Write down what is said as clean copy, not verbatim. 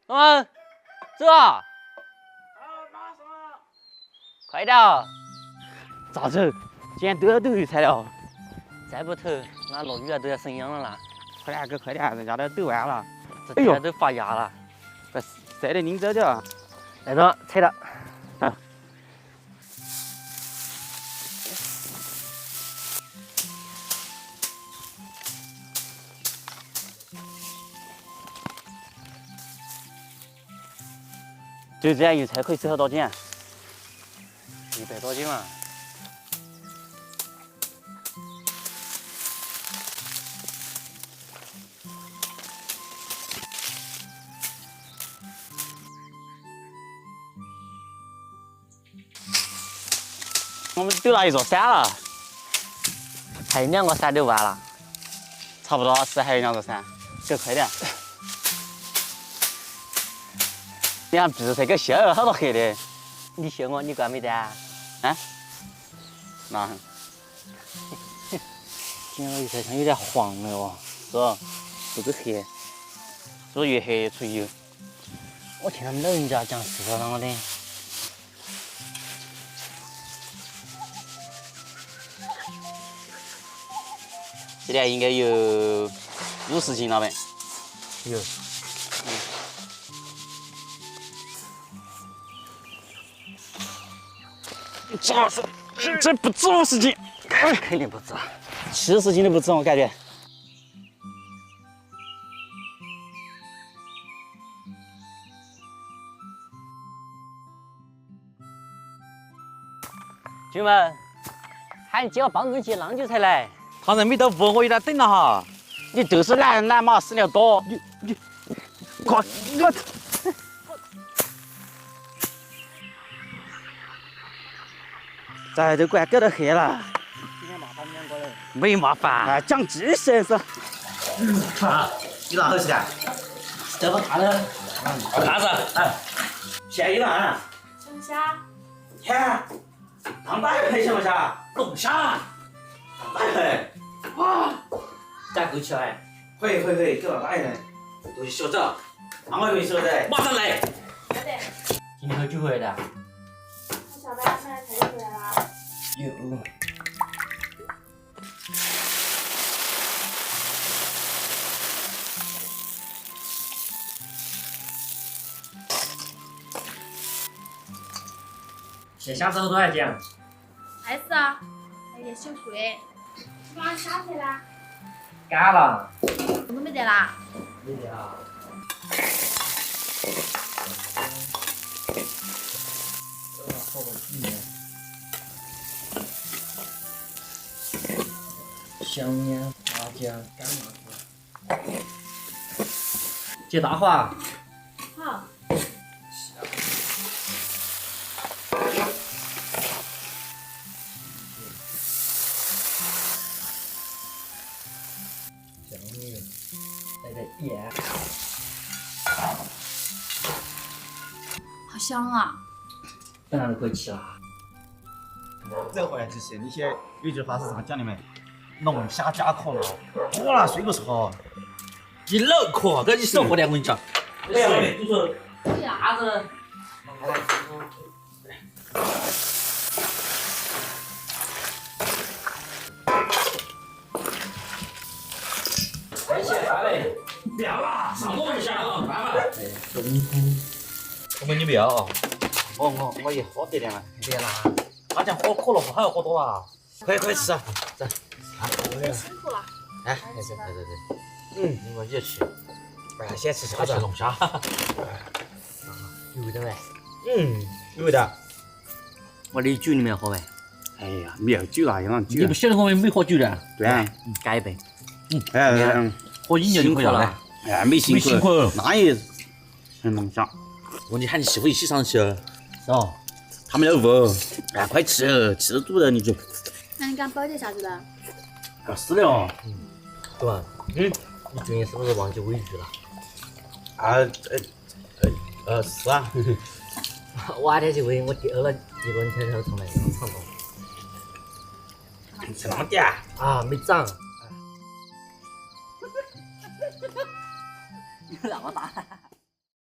走啊！快点啊！咋走？今天都要斗鱼菜了，再不投，那落雨了都要生秧了啦！快点哥，快点，人家都斗完了。这天都发芽了，这晒得拧着的。来着，踩了。啊！就这样一菜可以收好多斤？100多斤嘛。我们都拿一座山了，还有2个山都完了，差不多是还有2座山，走快点。你看比赛给削了好多黑的，你削我，你干没得啊？啊？那，今天我一菜上有点黄了哦，是吧？都是黑，说越黑越出油。我听他们老人家讲是啷个的。这里应该有50斤了呗？有。这不止50斤，肯定不止，70斤都不止，我感觉。兄弟们，喊你姐我帮助你去浪酒才来。他人没到屋，我有点等了哈。你就是懒马屎尿多。快，我。这都快搞到黑了。今天麻烦2个人。没麻烦。啊，讲技术是。啊，你哪好吃的？这不大了。啥子？哎，现在有哪？龙虾。天，当大鱼行不行？龙虾。当大鱼。哇，咋够吃哎？可以，给我大鱼。都去学着，让我给你说的。马上来。好的。今天喝酒回来的。我下班买菜就回来了。有。这虾子好多还讲？还是啊，还有点小贵。你把虾菜啦？干了。都没得啦。没得啊。好个几年。香烟、辣椒、干麻子。接大话。好。香油，来点盐。好香啊！等下就可以吃了。这回就是那些有句话是这样讲的没？龙虾甲壳了，我那睡不着。你脑壳，跟你少喝点，我跟你讲。哎呀，就说啥子？快起来嘞！不要啦，上我一下啊，慢慢。我们你不要啊。我也喝别点了。别啦，他讲喝可乐还要喝多了。快吃啊！走。辛苦了。哎，对。你们也去。哎，先吃啥子？龙虾。有味道呗。有味道。我的酒你没喝呗？哎呀，没有酒啊，要让酒。你不晓得我们没喝酒的？对啊。干一杯。哎，喝饮料就可以了。哎，没辛苦。那也很梦想。我你喊你媳妇一起上去。是哦。他们要饿。哎，快吃，吃住了你就。那你敢保点啥子的？要死了哦。对吧？你最近是不是忘记喂鱼了？是啊。我那天去喂，我丢了一轮条条从来没尝过。吃那么点啊，没长。那么大。